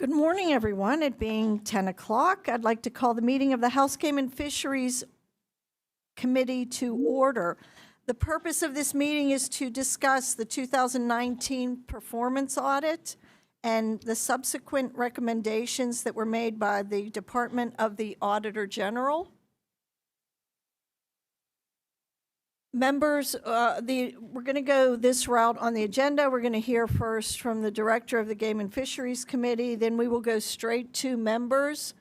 Good morning, everyone. It being 10 o'clock, I'd like to call the meeting of the House Game and Fisheries Committee to order. The purpose of this meeting is to discuss the 2019 Performance Audit and the subsequent recommendations that were made by the Department of the Auditor General. Members, we're going to go this route on the agenda. We're going to hear first from the Director of the Game and Fisheries Committee. Then we will go straight to members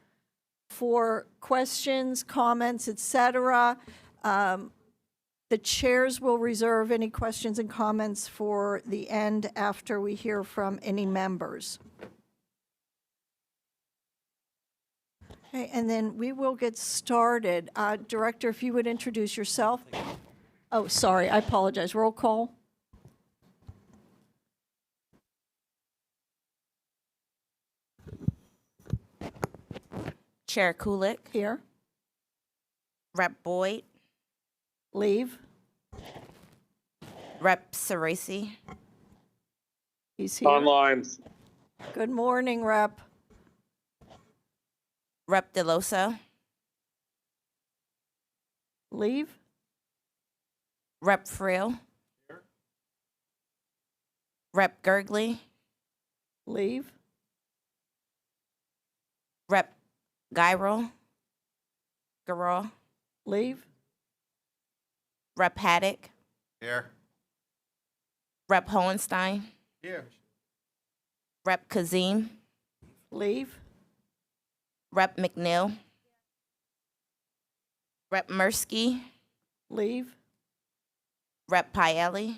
for questions, comments, etc. The chairs will reserve any questions and comments for the end after we hear from any members. Okay, and then we will get started. Director, if you would introduce yourself. Oh, sorry, I apologize. Roll call. Chair Kulik. Here. Rep Boyd. Leave. Rep Ceresi. He's here. Online. Good morning, Rep. Rep Deloso. Leave. Rep Friel. Rep Gergley. Leave. Rep Guyrol. Garol. Leave. Rep Haddock. Here. Rep Hohenstein. Here. Rep Kazim. Leave. Rep McNeil. Rep Mirsky. Leave. Rep Paelli.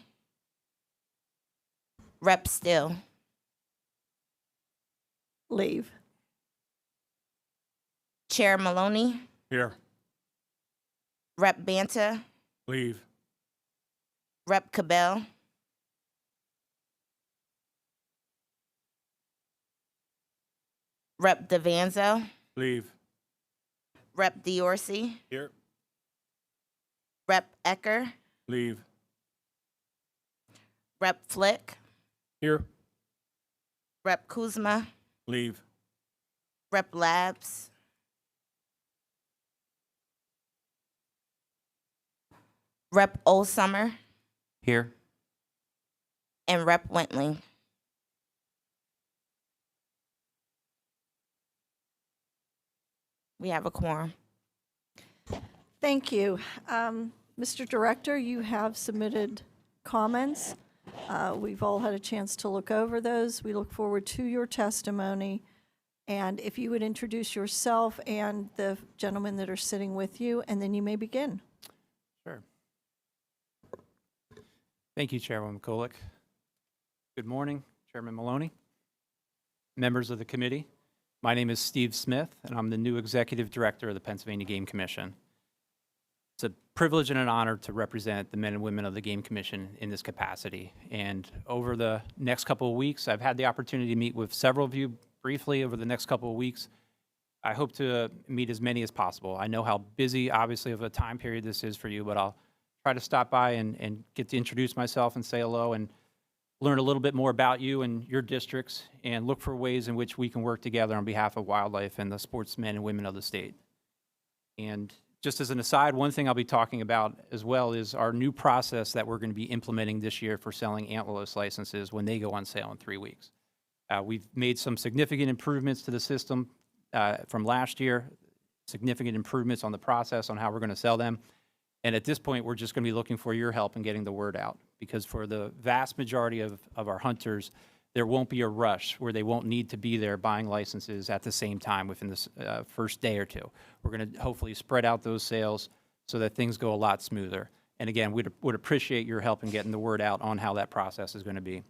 Rep Still. Leave. Chair Maloney. Here. Rep Banta. Leave. Rep Cabell. Rep Devanzo. Leave. Rep Diorsi. Here. Rep Ecker. Leave. Rep Flick. Here. Rep Kuzma. Leave. Rep Labs. Rep Olsummer. Here. And Rep Wentling. We have a quorum. Thank you. Mr. Director, you have submitted comments. We've all had a chance to look over those. We look forward to your testimony. And if you would introduce yourself and the gentlemen that are sitting with you, and then you may begin. Sure. Thank you, Chairwoman Kulik. Good morning, Chairman Maloney, members of the committee. My name is Steve Smith, and I'm the new Executive Director of the Pennsylvania Game Commission. It's a privilege and an honor to represent the men and women of the Game Commission in this capacity. And over the next couple of weeks, I've had the opportunity to meet with several of you briefly over the next couple of weeks. I hope to meet as many as possible. I know how busy, obviously, of a time period this is for you, but I'll try to stop by and get to introduce myself and say hello and learn a little bit more about you and your districts and look for ways in which we can work together on behalf of wildlife and the sportsmen and women of the state. And just as an aside, one thing I'll be talking about as well is our new process that we're going to be implementing this year for selling antlerless licenses when they go on sale in 3 weeks. We've made some significant improvements to the system from last year, significant improvements on the process on how we're going to sell them. And at this point, we're just going to be looking for your help in getting the word out, because for the vast majority of our hunters, there won't be a rush where they won't need to be there buying licenses at the same time within the first day or two. We're going to hopefully spread out those sales so that things go a lot smoother. And again, would appreciate your help in getting the word out on how that process is going to be.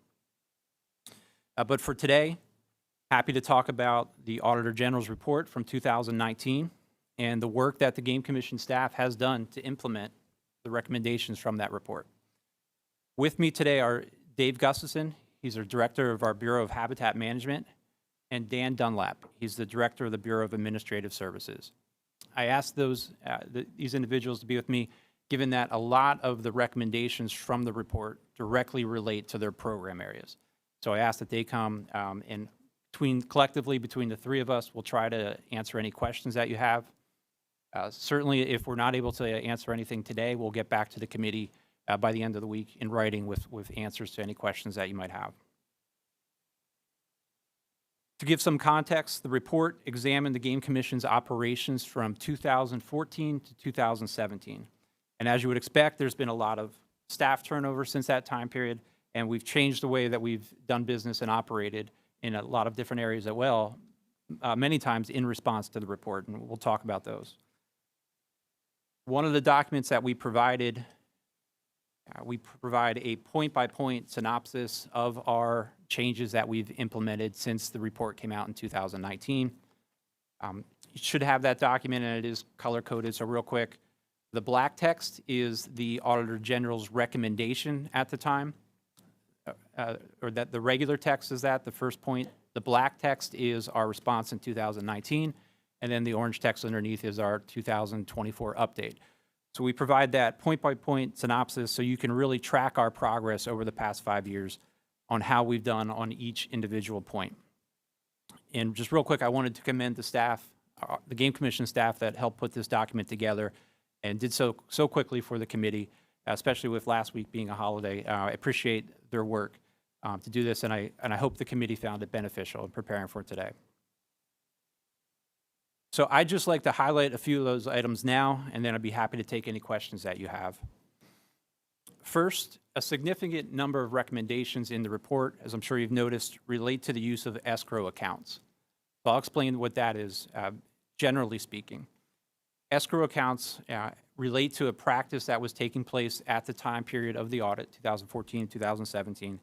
But for today, happy to talk about the Auditor General's report from 2019 and the work that the Game Commission staff has done to implement the recommendations from that report. With me today are Dave Gustafson, he's our Director of our Bureau of Habitat Management, and Dan Dunlap, he's the Director of the Bureau of Administrative Services. I asked these individuals to be with me, given that a lot of the recommendations from the report directly relate to their program areas. So I asked that they come and Collectively, between the three of us, we'll try to answer any questions that you have. Certainly, if we're not able to answer anything today, we'll get back to the committee by the end of the week in writing with answers to any questions that you might have. To give some context, the report examined the Game Commission's operations from 2014 to 2017. And as you would expect, there's been a lot of staff turnover since that time period, and we've changed the way that we've done business and operated in a lot of different areas as well, many times in response to the report, and we'll talk about those. One of the documents that we provide a point-by-point synopsis of our changes that we've implemented since the report came out in 2019. You should have that document, and it is color-coded, so real quick. The black text is the Auditor General's recommendation at the time, or that the regular text is that, the first point. The black text is our response in 2019, and then the orange text underneath is our 2024 update. So we provide that point-by-point synopsis so you can really track our progress over the past 5 years on how we've done on each individual point. And just real quick, I wanted to commend the staff, the Game Commission staff that helped put this document together and did so quickly for the committee, especially with last week being a holiday. I appreciate their work to do this, and I hope the committee found it beneficial in preparing for today. So I'd just like to highlight a few of those items now, and then I'd be happy to take any questions that you have. First, a significant number of recommendations in the report, as I'm sure you've noticed, relate to the use of escrow accounts. So I'll explain what that is, generally speaking. Escrow accounts relate to a practice that was taking place at the time period of the audit, 2014, 2017.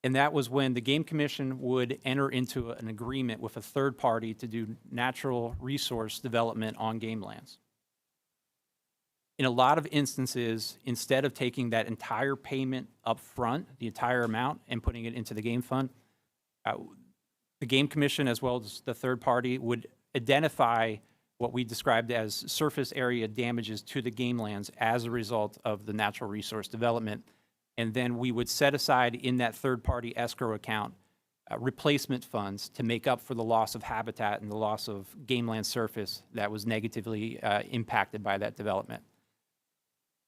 And that was when the Game Commission would enter into an agreement with a third party to do natural resource development on game lands. In a lot of instances, instead of taking that entire payment up front, the entire amount, and putting it into the game fund, the Game Commission, as well as the third party, would identify what we described as surface area damages to the game lands as a result of the natural resource development. And then we would set aside in that third-party escrow account replacement funds to make up for the loss of habitat and the loss of game land surface that was negatively impacted by that development.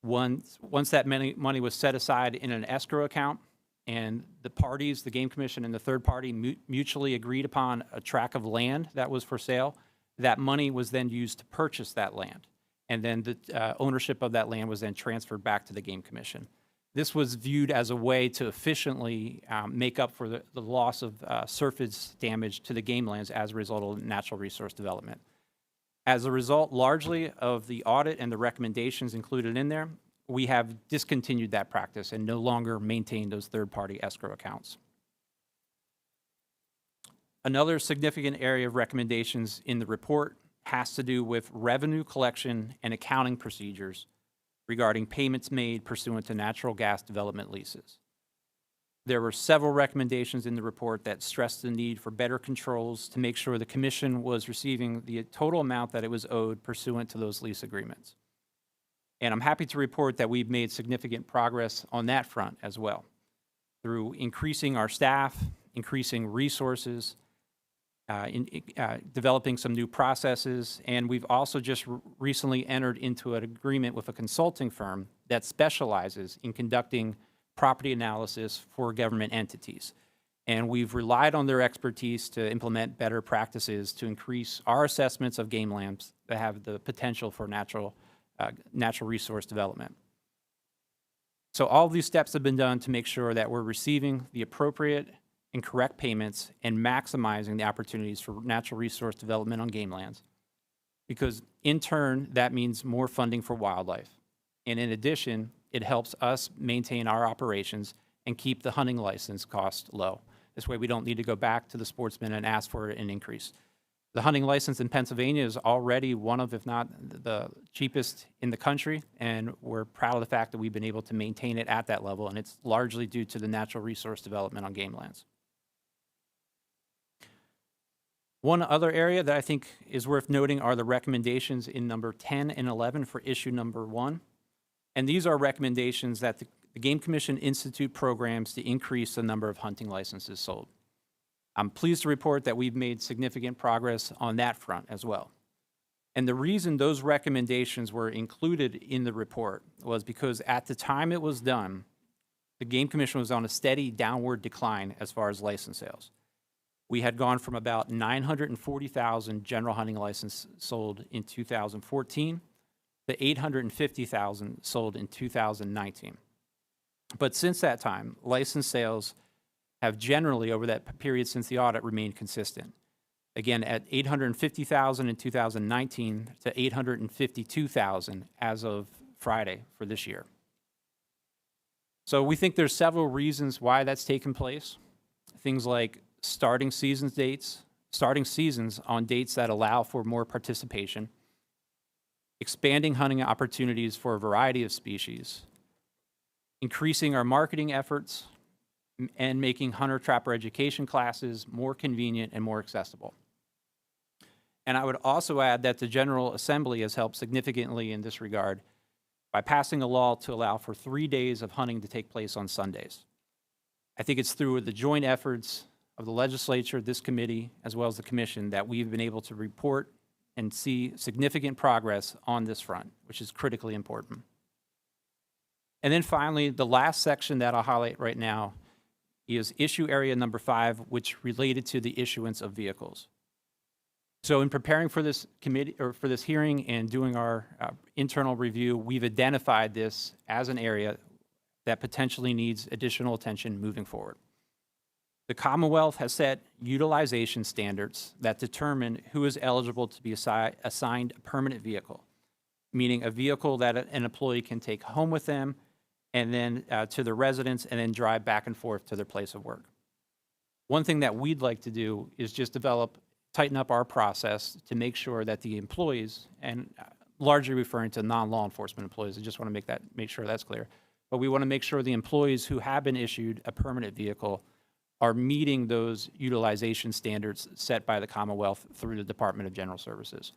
Once that money was set aside in an escrow account and the parties, the Game Commission and the third party mutually agreed upon a tract of land that was for sale, that money was then used to purchase that land. And then the ownership of that land was then transferred back to the Game Commission. This was viewed as a way to efficiently make up for the loss of surface damage to the game lands as a result of natural resource development. As a result, largely, of the audit and the recommendations included in there, we have discontinued that practice and no longer maintain those third-party escrow accounts. Another significant area of recommendations in the report has to do with revenue collection and accounting procedures regarding payments made pursuant to natural gas development leases. There were several recommendations in the report that stressed the need for better controls to make sure the Commission was receiving the total amount that it was owed pursuant to those lease agreements. And I'm happy to report that we've made significant progress on that front as well, through increasing our staff, increasing resources, developing some new processes, and we've also just recently entered into an agreement with a consulting firm that specializes in conducting property analysis for government entities. And we've relied on their expertise to implement better practices to increase our assessments of game lands that have the potential for natural resource development. So all of these steps have been done to make sure that we're receiving the appropriate and correct payments and maximizing the opportunities for natural resource development on game lands. Because in turn, that means more funding for wildlife. And in addition, it helps us maintain our operations and keep the hunting license cost low. This way we don't need to go back to the sportsman and ask for an increase. The hunting license in Pennsylvania is already one of, if not the cheapest in the country, and we're proud of the fact that we've been able to maintain it at that level, and it's largely due to the natural resource development on game lands. One other area that I think is worth noting are the recommendations in number 10 and 11 for issue number 1. And these are recommendations that the Game Commission institute programs to increase the number of hunting licenses sold. I'm pleased to report that we've made significant progress on that front as well. And the reason those recommendations were included in the report was because at the time it was done, the Game Commission was on a steady downward decline as far as license sales. We had gone from about 940,000 general hunting licenses sold in 2014 to 850,000 sold in 2019. But since that time, license sales have generally, over that period since the audit, remained consistent. Again, at 850,000 in 2019 to 852,000 as of Friday for this year. So we think there's several reasons why that's taken place. Things like starting seasons on dates that allow for more participation, expanding hunting opportunities for a variety of species, increasing our marketing efforts, and making hunter-trapper education classes more convenient and more accessible. And I would also add that the General Assembly has helped significantly in this regard by passing a law to allow for 3 days of hunting to take place on Sundays. I think it's through the joint efforts of the legislature, this committee, as well as the commission, that we've been able to report and see significant progress on this front, which is critically important. And then finally, the last section that I'll highlight right now is issue area number 5, which related to the issuance of vehicles. So in preparing for this committee or for this hearing and doing our internal review, we've identified this as an area that potentially needs additional attention moving forward. The Commonwealth has set utilization standards that determine who is eligible to be assigned a permanent vehicle, meaning a vehicle that an employee can take home with them and then to their residence and then drive back and forth to their place of work. One thing that we'd like to do is just tighten up our process to make sure that the employees, and largely referring to non-law enforcement employees, I just want to make sure that's clear, but we want to make sure the employees who have been issued a permanent vehicle are meeting those utilization standards set by the Commonwealth through the Department of General Services.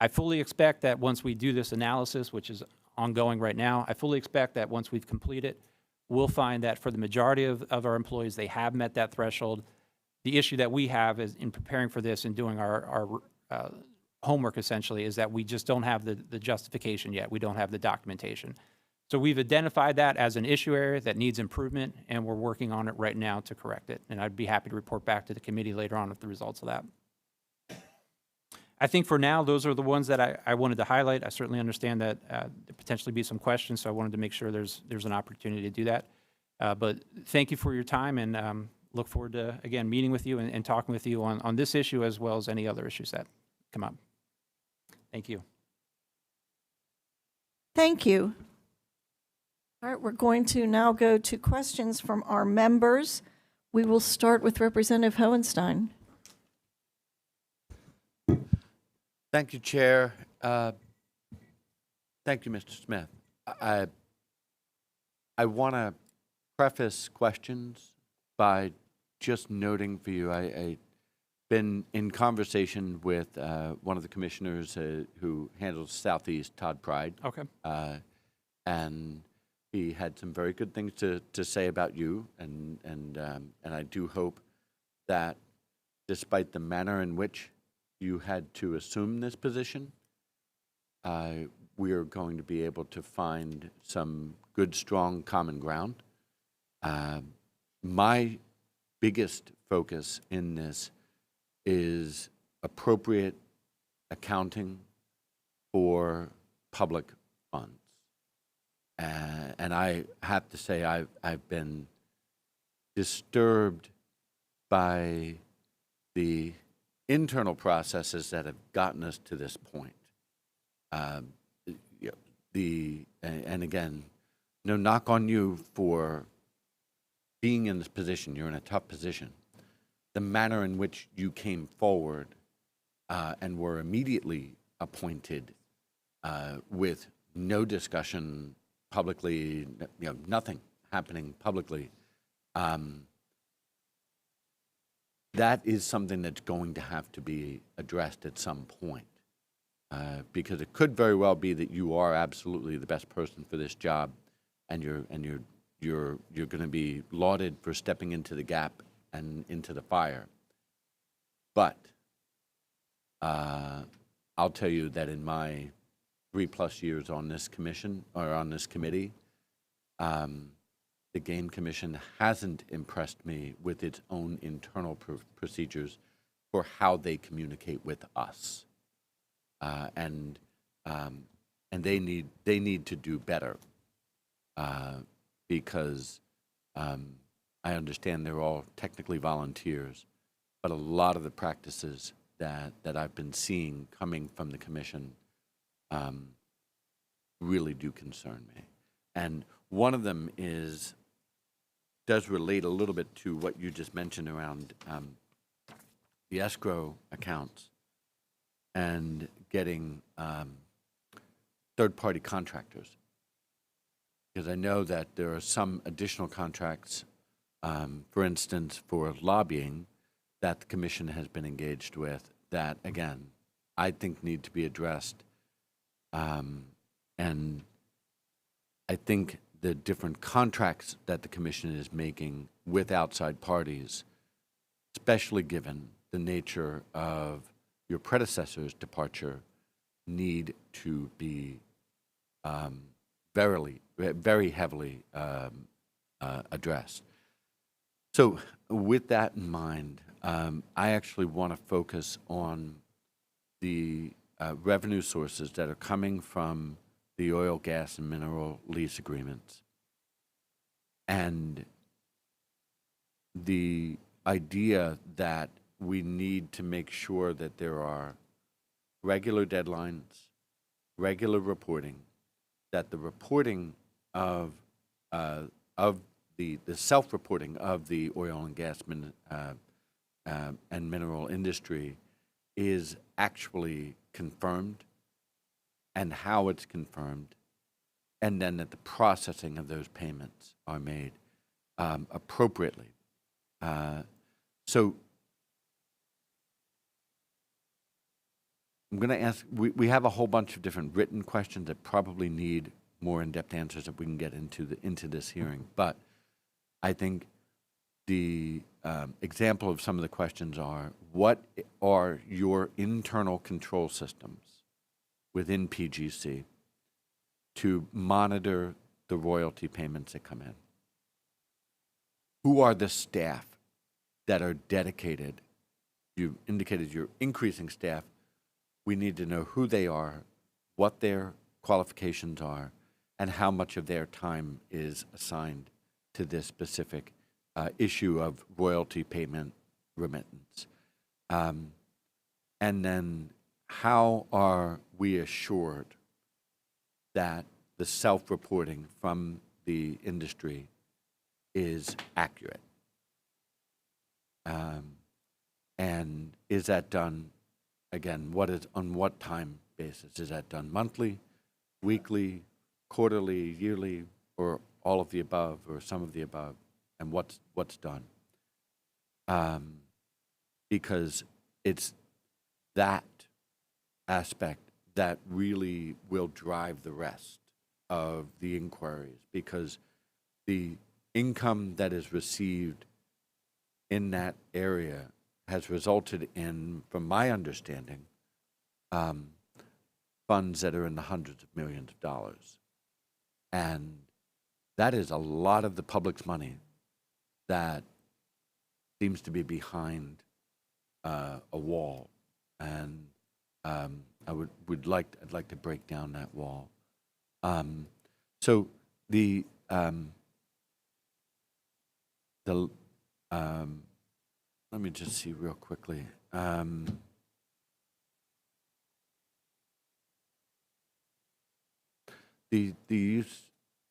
I fully expect that once we do this analysis, which is ongoing right now, I fully expect that once we've completed, we'll find that for the majority of our employees, they have met that threshold. The issue that we have is in preparing for this and doing our homework essentially is that we just don't have the justification yet. We don't have the documentation. So we've identified that as an issue area that needs improvement, and we're working on it right now to correct it. And I'd be happy to report back to the committee later on with the results of that. I think for now, those are the ones that I wanted to highlight. I certainly understand that there potentially be some questions, so I wanted to make sure there's an opportunity to do that. But thank you for your time, and look forward to, again, meeting with you and talking with you on this issue as well as any other issues that come up. Thank you. Thank you. All right, we're going to now go to questions from our members. We will start with Representative Hohenstein. Thank you, Chair. Thank you, Mr. Smith. I want to preface questions by just noting for you, I've been in conversation with one of the commissioners who handles Southeast, Todd Pride. Okay. And he had some very good things to say about you, and I do hope that despite the manner in which you had to assume this position, we are going to be able to find some good, strong common ground. My biggest focus in this is appropriate accounting for public funds. And I have to say I've been disturbed by the internal processes that have gotten us to this point. And again, no knock on you for being in this position. You're in a tough position. The manner in which you came forward and were immediately appointed with no discussion publicly, nothing happening publicly, that is something that's going to have to be addressed at some point, because it could very well be that you are absolutely the best person for this job, and you're going to be lauded for stepping into the gap and into the fire, But I'll tell you that in my 3+ years on this commission or on this committee, the Game Commission hasn't impressed me with its own internal procedures for how they communicate with us, and they need to do better, because I understand they're all technically volunteers, but a lot of the practices that I've been seeing coming from the commission really do concern me. And one of them does relate a little bit to what you just mentioned around the escrow accounts and getting third-party contractors. Because I know that there are some additional contracts, for instance, for lobbying, that the commission has been engaged with that, again, I think need to be addressed. And I think the different contracts that the commission is making with outside parties, especially given the nature of your predecessor's departure, need to be very heavily addressed. So with that in mind, I actually want to focus on the revenue sources that are coming from the oil, gas, and mineral lease agreements, and the idea that we need to make sure that there are regular deadlines, regular reporting, that the reporting of the self-reporting of the oil and gas and mineral industry is actually confirmed, and how it's confirmed, and then that the processing of those payments are made appropriately. So I'm going to ask, we have a whole bunch of different written questions that probably need more in-depth answers that we can get into this hearing, but I think the example of some of the questions are, what are your internal control systems within PGC to monitor the royalty payments that come in? Who are the staff that are dedicated? You indicated you're increasing staff. We need to know who they are, what their qualifications are, and how much of their time is assigned to this specific issue of royalty payment remittance. And then how are we assured that the self-reporting from the industry is accurate? And is that done, again, on what time basis? Is that done monthly, weekly, quarterly, yearly, or all of the above, or some of the above? And what's done? Because it's that aspect that really will drive the rest of the inquiries, because the income that is received in that area has resulted in, from my understanding, funds that are in the hundreds of millions of dollars. And that is a lot of the public's money that seems to be behind a wall. And I'd like to break down that wall. So let me just see real quickly. The use.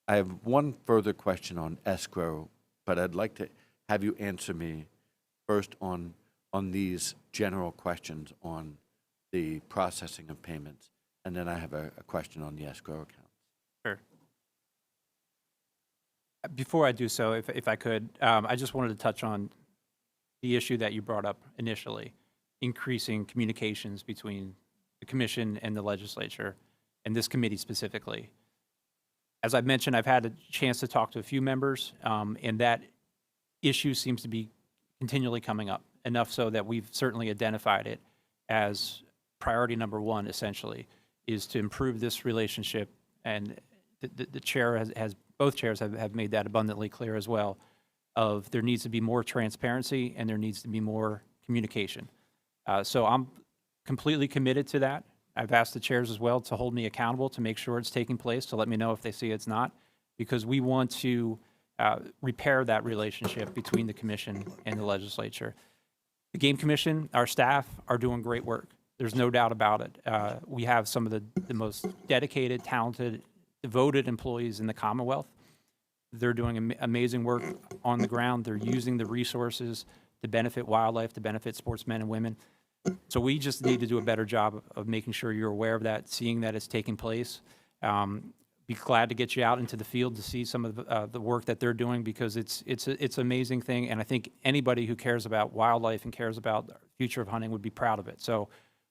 I have one further question on escrow, but I'd like to have you answer me first on these general questions on the processing of payments, and then I have a question on the escrow account. Sure. Before I do so, if I could, I just wanted to touch on the issue that you brought up initially, increasing communications between the commission and the legislature, and this committee specifically. As I mentioned, I've had a chance to talk to a few members, and that issue seems to be continually coming up. enough so that we've certainly identified it as priority number one, essentially, is to improve this relationship. And the chair both chairs have made that abundantly clear as well, of there needs to be more transparency and there needs to be more communication. So I'm completely committed to that. I've asked the chairs as well to hold me accountable, to make sure it's taking place, to let me know if they see it's not, because we want to repair that relationship between the commission and the legislature. The Game Commission, our staff are doing great work. There's no doubt about it. We have some of the most dedicated, talented, devoted employees in the Commonwealth. They're doing amazing work on the ground. They're using the resources to benefit wildlife, to benefit sportsmen and women. So we just need to do a better job of making sure you're aware of that, seeing that it's taking place. Be glad to get you out into the field to see some of the work that they're doing, because it's an amazing thing. And I think anybody who cares about wildlife and cares about the future of hunting would be proud of it. So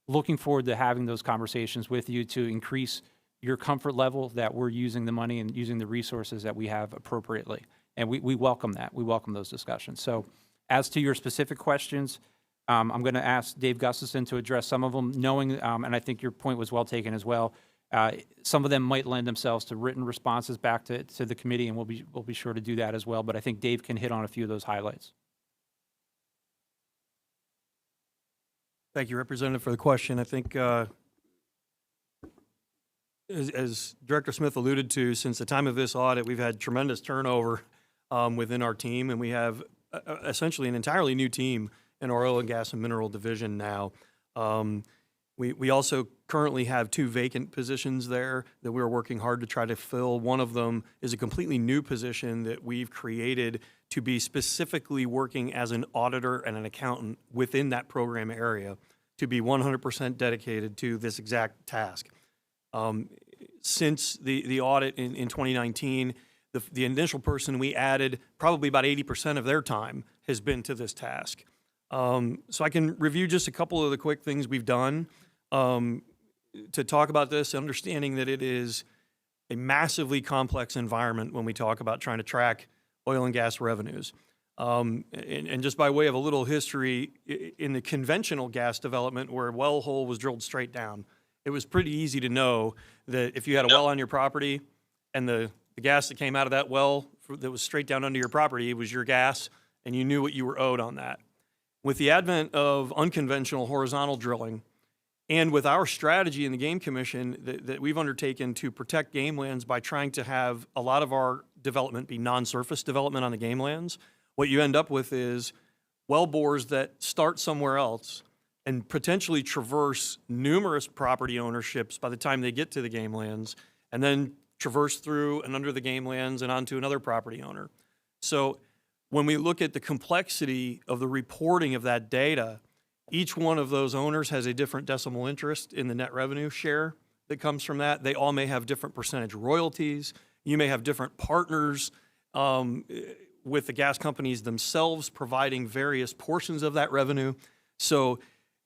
looking forward to having those conversations with you to increase your comfort level that we're using the money and using the resources that we have appropriately. And we welcome that. We welcome those discussions. So as to your specific questions, I'm going to ask Dave Gustafson to address some of them, knowing, and I think your point was well taken as well, some of them might lend themselves to written responses back to the committee, and we'll be sure to do that as well. But I think Dave can hit on a few of those highlights. Thank you, Representative, for the question. I think, as Director Smith alluded to, since the time of this audit, we've had tremendous turnover within our team, and we have essentially an entirely new team in our oil and gas and mineral division now. We also currently have 2 vacant positions there that we're working hard to try to fill. One of them is a completely new position that we've created to be specifically working as an auditor and an accountant within that program area, to be 100% dedicated to this exact task. Since the audit in 2019, the initial person we added, probably about 80% of their time has been to this task. So I can review just a couple of the quick things we've done to talk about this, understanding that it is a massively complex environment when we talk about trying to track oil and gas revenues. And just by way of a little history, in the conventional gas development where a well hole was drilled straight down, it was pretty easy to know that if you had a well on your property and the gas that came out of that well that was straight down under your property, it was your gas, and you knew what you were owed on that. With the advent of unconventional horizontal drilling, and with our strategy in the Game Commission that we've undertaken to protect game lands by trying to have a lot of our development be non-surface development on the game lands, what you end up with is well bores that start somewhere else and potentially traverse numerous property ownerships by the time they get to the game lands, and then traverse through and under the game lands and onto another property owner. So when we look at the complexity of the reporting of that data, each one of those owners has a different decimal interest in the net revenue share that comes from that. They all may have different percentage royalties. You may have different partners with the gas companies themselves providing various portions of that revenue. So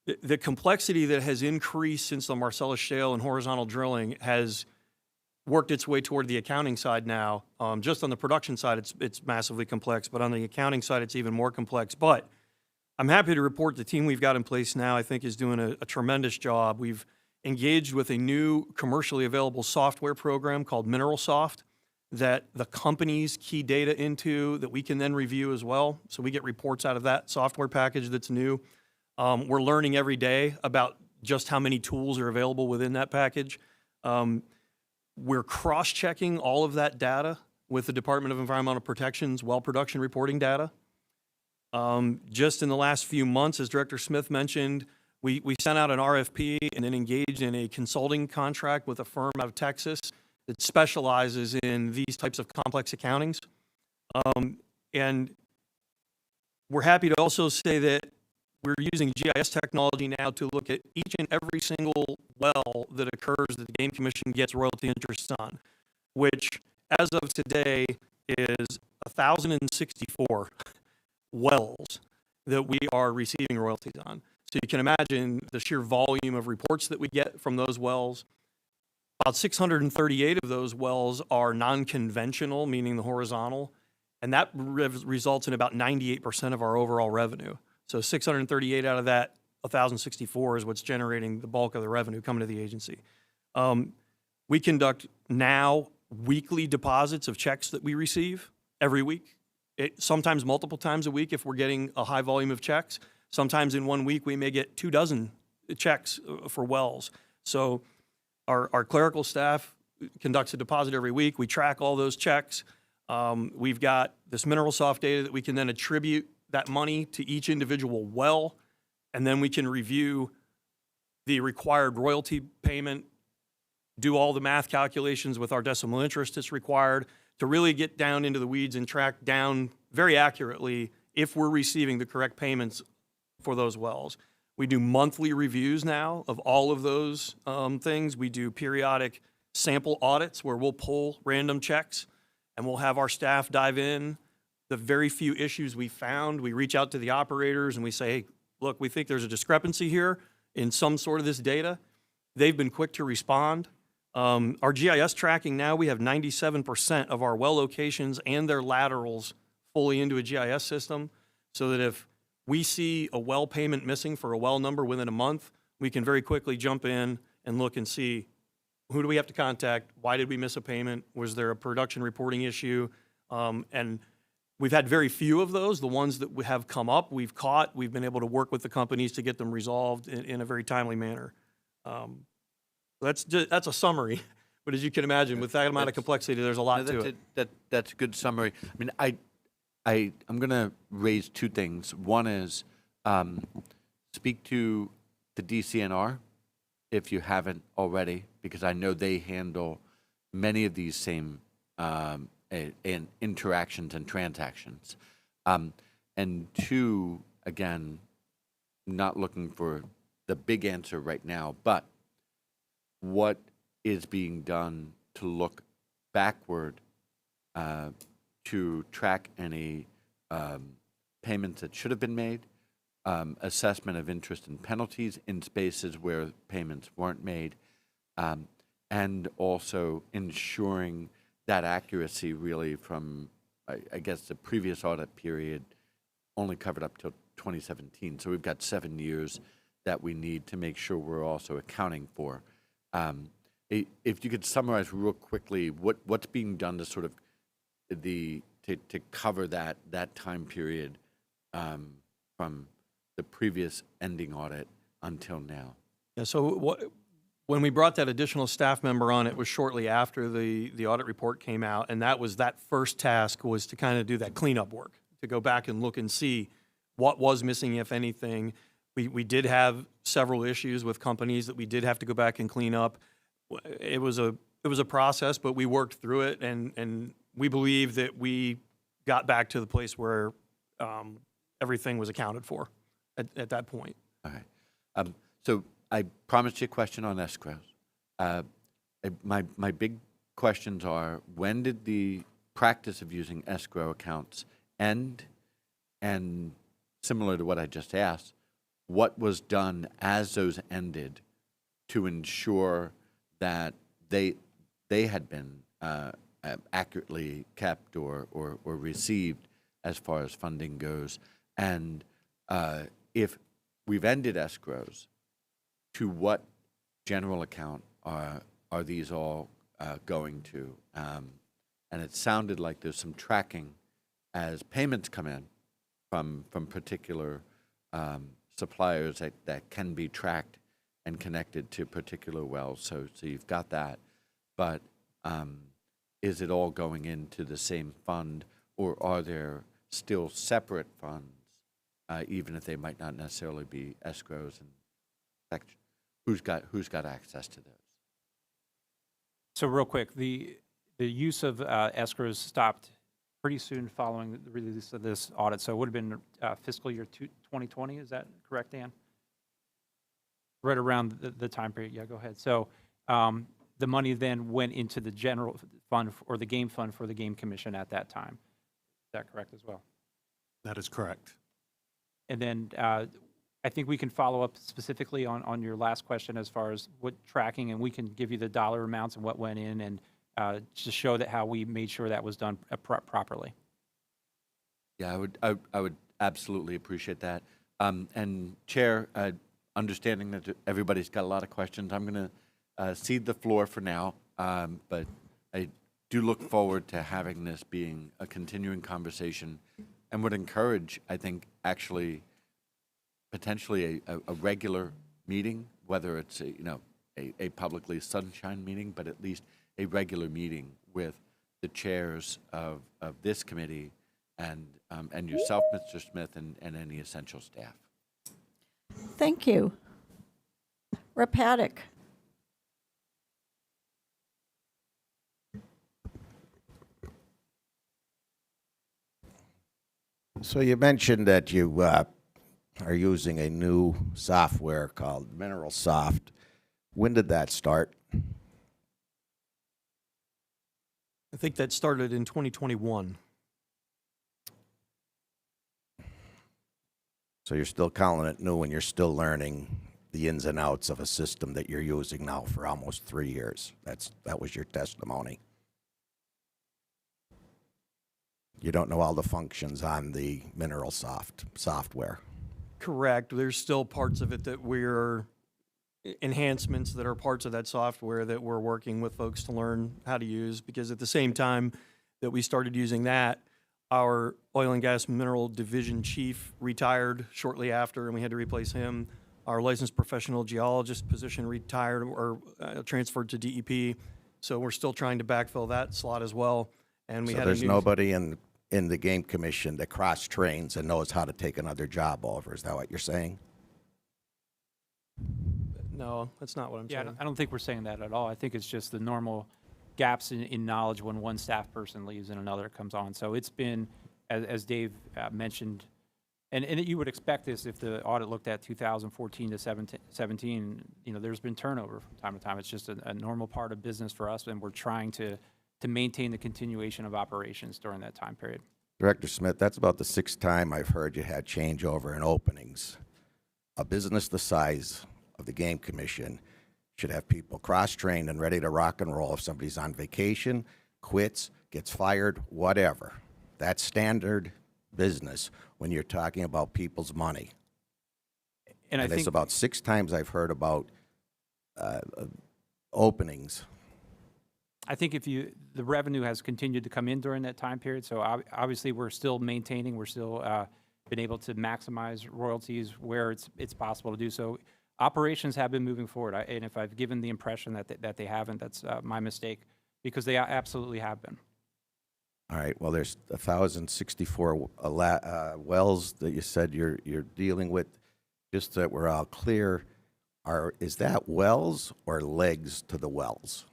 the complexity that has increased since the Marcellus Shale and horizontal drilling has worked its way toward the accounting side now. Just on the production side, it's massively complex, but on the accounting side, it's even more complex. But I'm happy to report the team we've got in place now, I think, is doing a tremendous job. We've engaged with a new commercially available software program called MineralSoft that the companies key data into that we can then review as well. So we get reports out of that software package that's new. We're learning every day about just how many tools are available within that package. We're cross-checking all of that data with the Department of Environmental Protection's well production reporting data. Just in the last few months, as Director Smith mentioned, we sent out an RFP and then engaged in a consulting contract with a firm out of Texas that specializes in these types of complex accountings. And we're happy to also say that we're using GIS technology now to look at each and every single well that occurs that the Game Commission gets royalty interests on, which as of today is 1,064 wells that we are receiving royalties on. So you can imagine the sheer volume of reports that we get from those wells. About 638 of those wells are non-conventional, meaning the horizontal, and that results in about 98% of our overall revenue. So 638 out of that 1,064 is what's generating the bulk of the revenue coming to the agency. We conduct now weekly deposits of checks that we receive every week. Sometimes multiple times a week if we're getting a high volume of checks. Sometimes in 1 week we may get 24 checks for wells. So our clerical staff conducts a deposit every week. We track all those checks. We've got this MineralSoft data that we can then attribute that money to each individual well, and then we can review the required royalty payment, do all the math calculations with our decimal interest that's required to really get down into the weeds and track down very accurately if we're receiving the correct payments for those wells. We do monthly reviews now of all of those things. We do periodic sample audits where we'll pull random checks and we'll have our staff dive in. The very few issues we found, we reach out to the operators and we say, hey, look, we think there's a discrepancy here in some sort of this data. They've been quick to respond. Our GIS tracking now, we have 97% of our well locations and their laterals fully into a GIS system, so that if we see a well payment missing for a well number within a month, we can very quickly jump in and look and see who do we have to contact, why did we miss a payment, was there a production reporting issue, and we've had very few of those. The ones that have come up, we've caught, we've been able to work with the companies to get them resolved in a very timely manner. That's a summary, but as you can imagine, with that amount of complexity, there's a lot to it. That's a good summary. I mean, I'm going to raise two things. One is speak to the DCNR if you haven't already, because I know they handle many of these same interactions and transactions. And two, again, not looking for the big answer right now, but what is being done to look backward to track any payments that should have been made, assessment of interest and penalties in spaces where payments weren't made, and also ensuring that accuracy really from, I guess, the previous audit period only covered up till 2017. So we've got 7 years that we need to make sure we're also accounting for. If you could summarize real quickly what's being done to sort of to cover that time period from the previous ending audit until now. Yeah, so when we brought that additional staff member on, it was shortly after the audit report came out, and that first task was to kind of do that cleanup work, to go back and look and see what was missing, if anything. We did have several issues with companies that we did have to go back and clean up. It was a process, but we worked through it, and we believe that we got back to the place where everything was accounted for at that point. All right. So I promised you a question on escrows. My big questions are, when did the practice of using escrow accounts end? And similar to what I just asked, what was done as those ended to ensure that they had been accurately kept or received as far as funding goes? And if we've ended escrows, to what general account are these all going to? And it sounded like there's some tracking as payments come in from particular suppliers that can be tracked and connected to particular wells. So you've got that. But is it all going into the same fund, or are there still separate funds, even if they might not necessarily be escrows? And who's got access to those? So real quick, the use of escrows stopped pretty soon following the release of this audit. So it would have been fiscal year 2020. Is that correct, Dan? Right around the time period. Yeah, go ahead. So the money then went into the general fund or the game fund for the Game Commission at that time. Is that correct as well? That is correct. And then I think we can follow up specifically on your last question as far as what tracking, and we can give you the dollar amounts and what went in, and to show that how we made sure that was done properly. Yeah, I would absolutely appreciate that. And Chair, understanding that everybody's got a lot of questions, I'm going to cede the floor for now, but I do look forward to having this being a continuing conversation and would encourage, I think, actually potentially a regular meeting, whether it's a publicly sunshine meeting, but at least a regular meeting with the chairs of this committee and yourself, Mr. Smith, and any essential staff. Thank you. Rep. Haddock. So you mentioned that you are using a new software called Mineral Soft. When did that start? I think that started in 2021. So you're still calling it new and you're still learning the ins and outs of a system that you're using now for almost 3 years. That was your testimony. You don't know all the functions on the Mineral Soft software. Correct. There's still parts of it that enhancements that are parts of that software that we're working with folks to learn how to use, because at the same time that we started using that, our oil and gas mineral division chief retired shortly after, and we had to replace him. Our licensed professional geologist position retired or transferred to DEP, so we're still trying to backfill that slot as well. And we So had there's a new, nobody in the game commission that cross-trains and knows how to take another job over. Is that what you're saying? No, that's not what I'm Yeah, saying. I don't think we're saying that at all. I think it's just the normal gaps in knowledge when one staff person leaves and another comes on. So it's been, as Dave mentioned, and you would expect this if the audit looked at 2014 to 17, there's been turnover from time to time. It's just a normal part of business for us, and we're trying to maintain the continuation of operations during that time period. Director Smith, that's about the 6th time I've heard you had changeover in openings. A business the size of the Game Commission should have people cross-trained and ready to rock and roll if somebody's on vacation, quits, gets fired, whatever. That's standard business when you're talking about people's money. And I And think it's about 6 times I've heard about openings. I think the revenue has continued to come in during that time period, so obviously we're still maintaining, we're still been able to maximize royalties where it's possible to do so. Operations have been moving forward, and if I've given the impression that they haven't, that's my mistake, because they absolutely have been. All right, well, there's 1,064 wells that you said you're dealing with. Just so that we're all clear, is that wells or legs to the wells?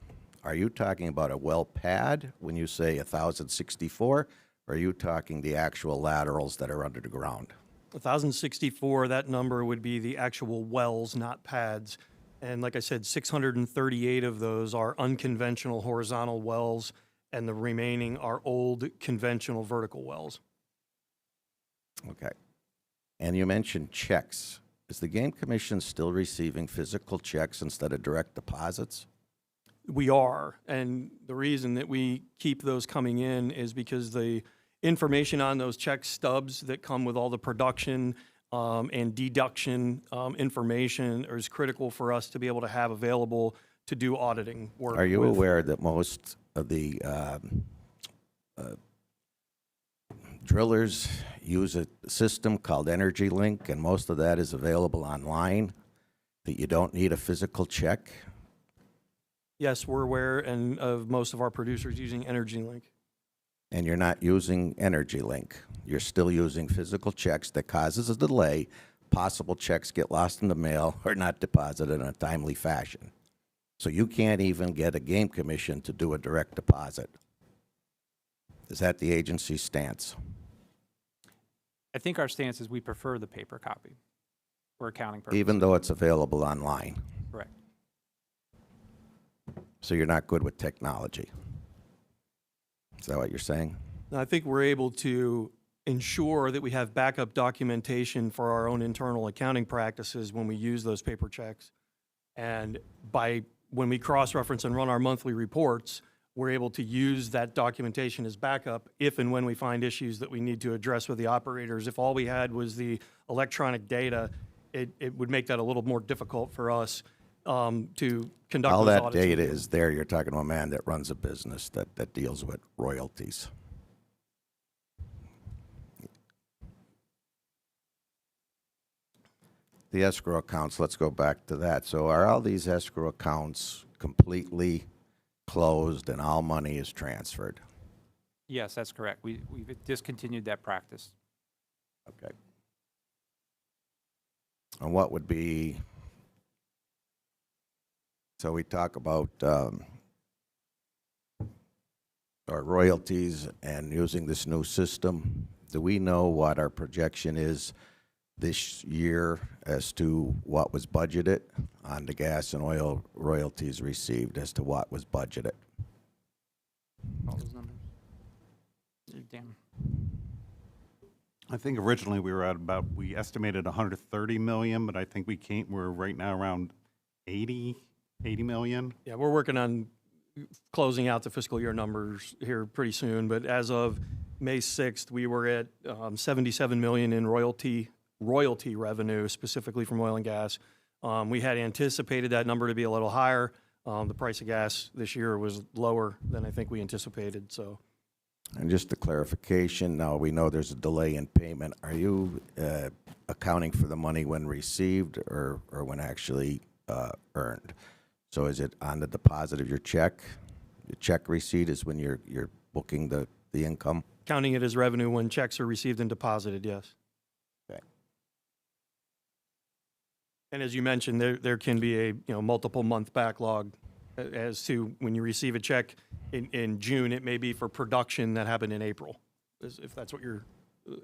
Are you talking about a well pad when you say 1,064, or are you talking the actual laterals that are under the ground? 1,064, that number would be the actual wells, not pads. And like I said, 638 of those are unconventional horizontal wells, and the remaining are old conventional vertical wells. Okay. And you mentioned checks. Is the Game Commission still receiving physical checks instead of direct deposits? We are, and the reason that we keep those coming in is because the information on those check stubs that come with all the production and deduction information is critical for us to be able to have available to do auditing work. Are you with. aware that most of the drillers use a system called Energy Link, and most of that is available online, that you don't need a physical check? Yes, we're aware and of most of our producers using Energy Link. And you're not using Energy Link. You're still using physical checks that causes a delay. Possible checks get lost in the mail or not deposited in a timely fashion. So you can't even get a Game Commission to do a direct deposit. Is that the agency's stance? I think our stance is we prefer the paper copy for accounting purposes. Even though it's available online? Correct. So you're not good with technology? Is that what you're saying? Now, I think we're able to ensure that we have backup documentation for our own internal accounting practices when we use those paper checks. And when we cross-reference and run our monthly reports, we're able to use that documentation as backup if and when we find issues that we need to address with the operators. If all we had was the electronic data, it would make that a little more difficult for us to conduct All those that audits. data is there. You're talking to a man that runs a business that deals with royalties. The escrow accounts, let's go back to that. So are all these escrow accounts completely closed and all money is transferred? Yes, that's correct. We've discontinued that practice. Okay. And what would be, so we talk about our royalties and using this new system. Do we know what our projection is this year as to what was budgeted on the gas and oil royalties received as to what was budgeted? All those numbers? Dan? I think originally we were at about, we estimated 130 million, but I think we're right now around 80 million. Yeah, we're working on closing out the fiscal year numbers here pretty soon, but as of May 6th, we were at 77 million in royalty revenue, specifically from oil and gas. We had anticipated that number to be a little higher. The price of gas this year was lower than I think we anticipated, so. And just a clarification, now we know there's a delay in payment. Are you accounting for the money when received or when actually earned? So is it on the deposit of your check? The check receipt is when you're booking the income? Counting it as revenue when checks are received and deposited, yes. Okay. And as you mentioned, there can be a multiple month backlog as to when you receive a check in June, it may be for production that happened in April, if that's what you're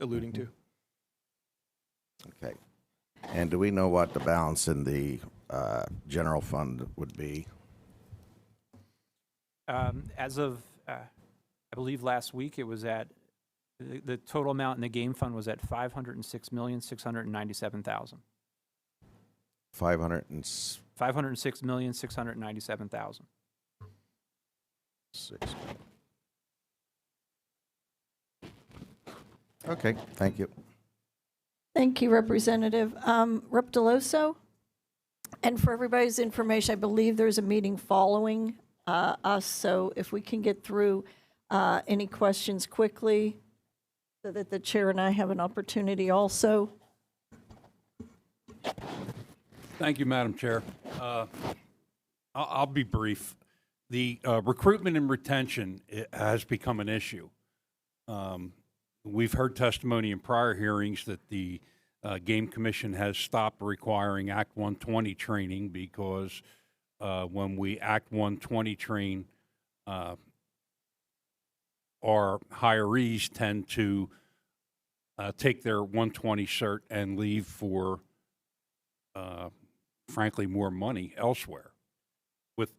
alluding to. Okay. And do we know what the balance in the general fund would be? As of, I believe last week, it was at, the total amount in the game fund was at $506,697,000. 506,697,000. 6. Okay, thank you. Thank you, Representative. Rep. Deloso? And for everybody's information, I believe there's a meeting following us, so if we can get through any questions quickly so that the chair and I have an opportunity also. Thank you, Madam Chair. I'll be brief. The recruitment and retention has become an issue. We've heard testimony in prior hearings that the Game Commission has stopped requiring Act 120 training because when we Act 120 train, our hirees tend to take their 120 cert and leave for, frankly, more money elsewhere. With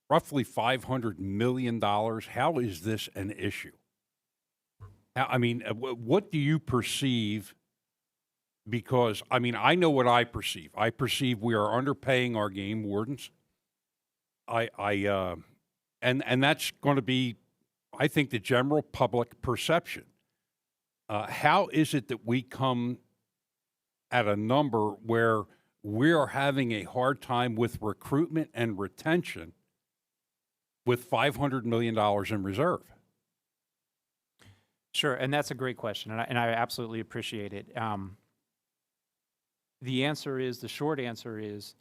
roughly $500 million, how is this an issue? I mean, what do you perceive? Because, I mean, I know what I perceive. I perceive we are underpaying our game wardens. And that's going to be, I think, the general public perception. How is it that we come at a number where we are having a hard time with recruitment and retention with $500 million in reserve? Sure, and that's a great question, and I absolutely appreciate it. The short answer is,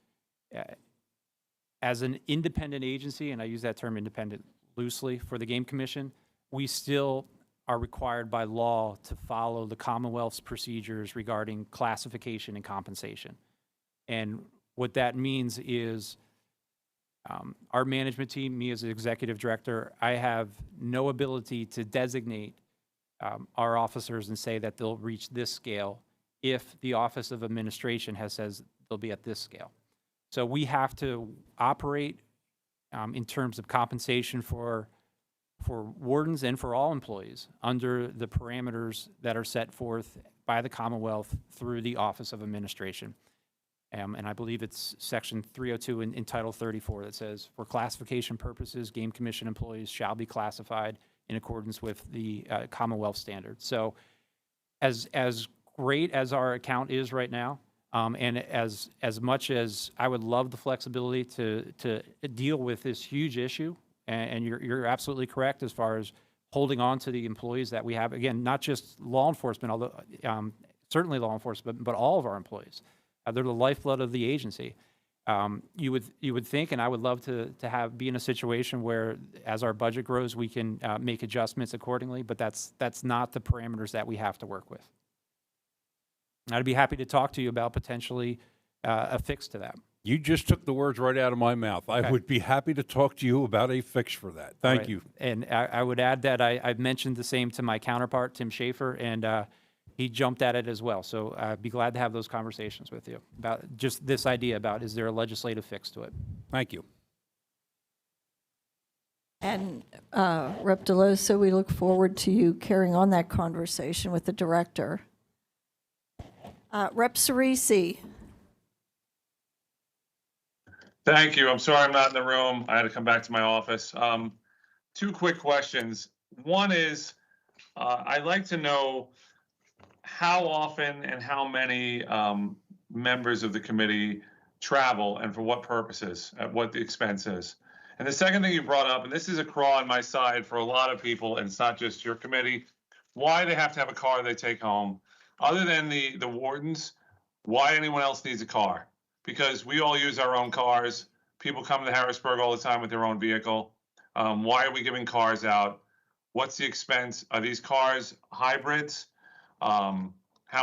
as an independent agency, and I use that term independent loosely for the Game Commission, we still are required by law to follow the Commonwealth's procedures regarding classification and compensation. And what that means is our management team, me as the executive director, I have no ability to designate our officers and say that they'll reach this scale if the Office of Administration says they'll be at this scale. So we have to operate in terms of compensation for wardens and for all employees under the parameters that are set forth by the Commonwealth through the Office of Administration. And I believe it's Section 302 in Title 34 that says, for classification purposes, Game Commission employees shall be classified in accordance with the Commonwealth standards. So as great as our account is right now, and as much as I would love the flexibility to deal with this huge issue, and you're absolutely correct as far as holding on to the employees that we have. Again, not just law enforcement, although certainly law enforcement, but all of our employees. They're the lifeblood of the agency. You would think, and I would love to be in a situation where, as our budget grows, we can make adjustments accordingly. But that's not the parameters that we have to work with. I'd be happy to talk to you about potentially a fix to that. You just took the words right out of my mouth. I Okay. would be happy to talk to you about a fix for that. Thank Right. you. And I would add that I've mentioned the same to my counterpart, Tim Schaefer, and he jumped at it as well. So I'd be glad to have those conversations with you about just this idea about, is there a legislative fix to it? Thank you. And Rep. Delosa, we look forward to you carrying on that conversation with the director. Rep. Cerisi. Thank you. I'm sorry I'm not in the room. I had to come back to my office. Two quick questions. One is, I'd like to know how often and how many members of the committee travel and for what purposes, at what the expense is. And the second thing you brought up, and this is a craw on my side for a lot of people, and it's not just your committee, why they have to have a car they take home. Other than the wardens, why anyone else needs a car? Because we all use our own cars. People come to Harrisburg all the time with their own vehicle. Why are we giving cars out? What's the expense? Are these cars hybrids? How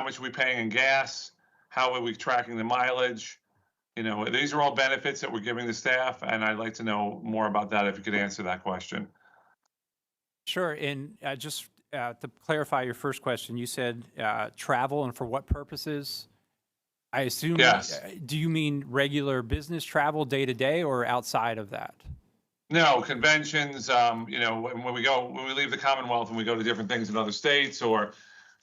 much are we paying in gas? How are we tracking the mileage? You know, these are all benefits that we're giving the staff, and I'd like to know more about that if you could answer that question. Sure. And just to clarify your first question, you said travel and for what purposes? I assume, Yes. Do you mean regular business travel day to day or outside of that? No, conventions, you know, when we leave the Commonwealth and we go to different things in other states, or,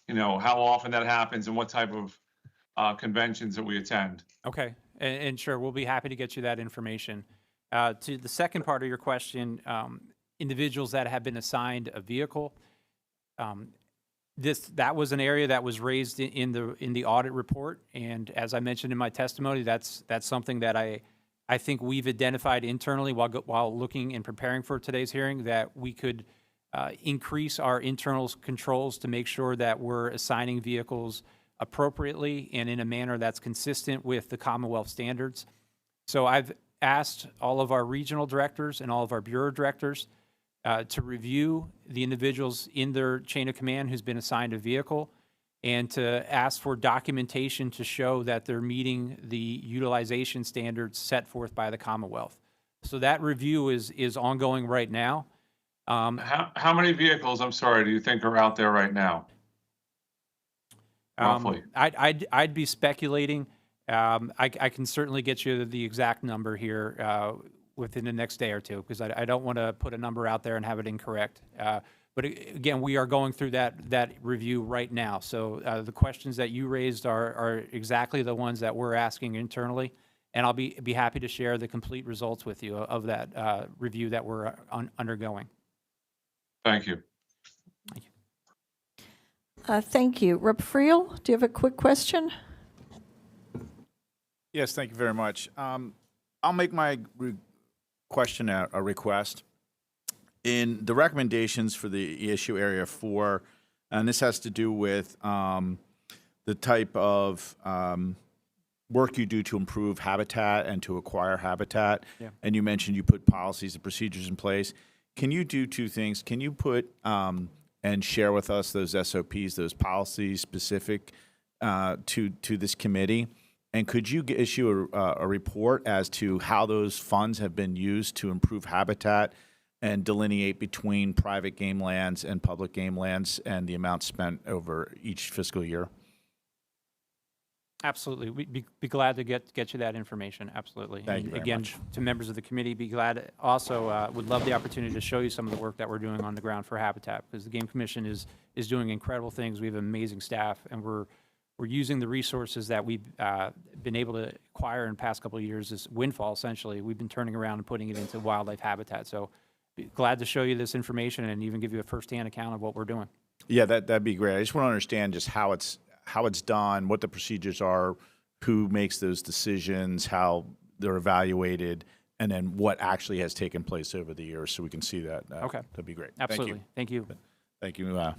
you know, how often that happens and what type of conventions that we attend. Okay. And sure, we'll be happy to get you that information. To the second part of your question, individuals that have been assigned a vehicle, that was an area that was raised in the audit report, and as I mentioned in my testimony, that's something that I think we've identified internally while looking and preparing for today's hearing, that we could increase our internal controls to make sure that we're assigning vehicles appropriately and in a manner that's consistent with the Commonwealth standards. So I've asked all of our regional directors and all of our bureau directors to review the individuals in their chain of command who's been assigned a vehicle, and to ask for documentation to show that they're meeting the utilization standards set forth by the Commonwealth. So that review is ongoing right now. How many vehicles, I'm sorry, do you think are out there right now? Roughly. I'd be speculating. I can certainly get you the exact number here within the next day or two, because I don't want to put a number out there and have it incorrect. But again, we are going through that review right now. So the questions that you raised are exactly the ones that we're asking internally, and I'll be happy to share the complete results with you of that review that we're undergoing. Thank you. Thank you. Rep. Friel, do you have a quick question? Yes, thank you very much. I'll make my question a request. In the recommendations for the issue area 4, and this has to do with the type of work you do to improve habitat and to acquire habitat, Yeah. and you mentioned you put policies and procedures in place. Can you do two things? Can you put and share with us those SOPs, those policies specific to this committee? And could you issue a report as to how those funds have been used to improve habitat and delineate between private game lands and public game lands and the amount spent over each fiscal year? Absolutely. We'd be glad to get you that information. Absolutely. Thank you very Again, much. to members of the committee, be glad. Also, would love the opportunity to show you some of the work that we're doing on the ground for habitat, because the Game Commission is doing incredible things. We have amazing staff, and we're using the resources that we've been able to acquire in the past couple of years, this windfall, essentially. We've been turning around and putting it into wildlife habitat. So be glad to show you this information and even give you a firsthand account of what we're doing. Yeah, that'd be great. I just want to understand just how how it's done, what the procedures are, who makes those decisions, how they're evaluated, and then what actually has taken place over the years, so we can see that. Okay. That'd be great. Absolutely. Thank you. Thank you.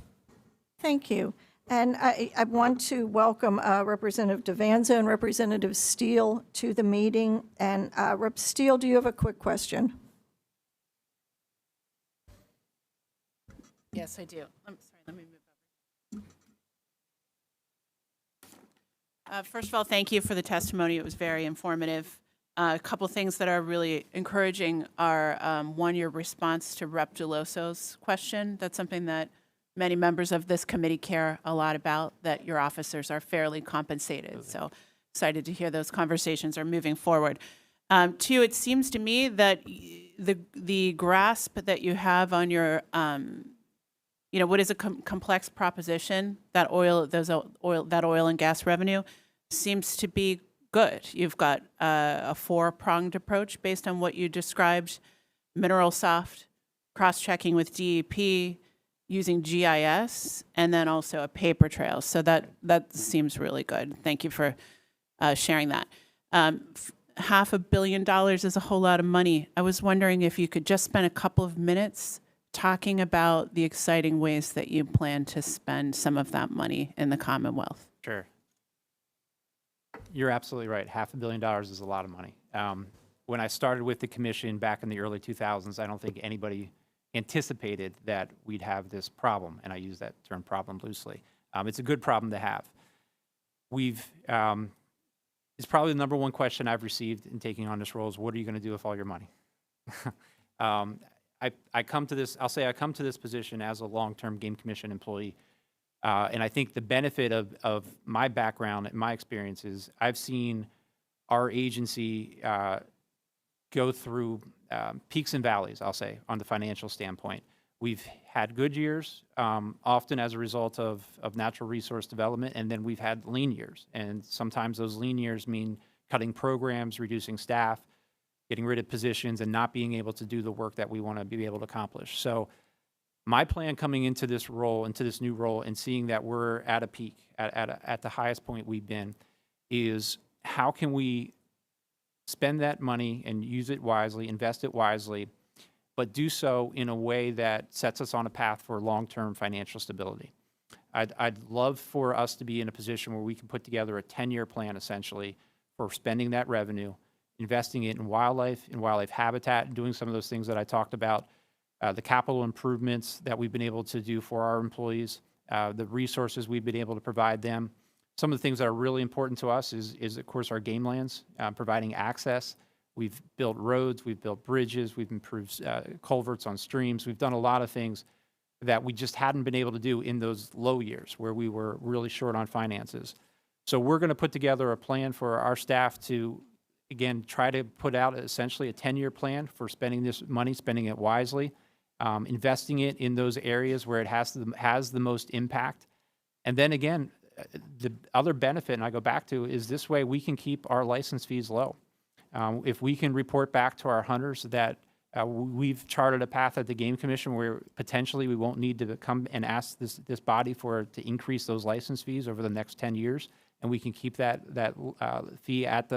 Thank you. And I want to welcome Representative Devanza and Representative Steele to the meeting. And Rep. Steele, do you have a quick question? Yes, I do. I'm sorry, let me move over. First of all, thank you for the testimony. It was very informative. A couple things that are really encouraging are, one, your response to Rep. Deloso's question. That's something that many members of this committee care a lot about, that your officers are fairly compensated. So excited to hear those conversations are moving forward. Two, it seems to me that the grasp that you have on your what is a complex proposition, that oil and gas revenue seems to be good. You've got a four-pronged approach based on what you described: mineral soft, cross-checking with DEP, using GIS, and then also a paper trail. So that seems really good. Thank you for sharing that. $500 million is a whole lot of money. I was wondering if you could just spend a couple of minutes talking about the exciting ways that you plan to spend some of that money in the Commonwealth. Sure. You're absolutely right. $500 million is a lot of money. When I started with the commission back in the early 2000s, I don't think anybody anticipated that we'd have this problem, and I use that term problem loosely. It's a good problem to have. It's probably the number one question I've received in taking on this role is, what are you going to do with all your money? I come to this position as a long-term Game Commission employee, and I think the benefit of my background and my experience is I've seen our agency go through peaks and valleys, I'll say, on the financial standpoint. We've had good years, often as a result of natural resource development, and then we've had lean years. And sometimes those lean years mean cutting programs, reducing staff, getting rid of positions, and not being able to do the work that we want to be able to accomplish. So my plan coming into this role, into this new role, and seeing that we're at a peak, at the highest point we've been, is how can we spend that money and use it wisely, invest it wisely, but do so in a way that sets us on a path for long-term financial stability. I'd love for us to be in a position where we can put together a 10-year plan, essentially, for spending that revenue, investing it in wildlife habitat, and doing some of those things that I talked about, the capital improvements that we've been able to do for our employees, the resources we've been able to provide them. Some of the things that are really important to us is of course, our game lands, providing access. We've built roads, we've built bridges, we've improved culverts on streams. We've done a lot of things that we just hadn't been able to do in those low years where we were really short on finances. So we're going to put together a plan for our staff to, again, try to put out essentially a 10-year plan for spending this money, spending it wisely, investing it in those areas where it has the most impact. And then again, the other benefit, and I go back to, is this way we can keep our license fees low. If we can report back to our hunters that we've charted a path at the Game Commission where potentially we won't need to come and ask this body to increase those license fees over the next 10 years, and we can keep that fee at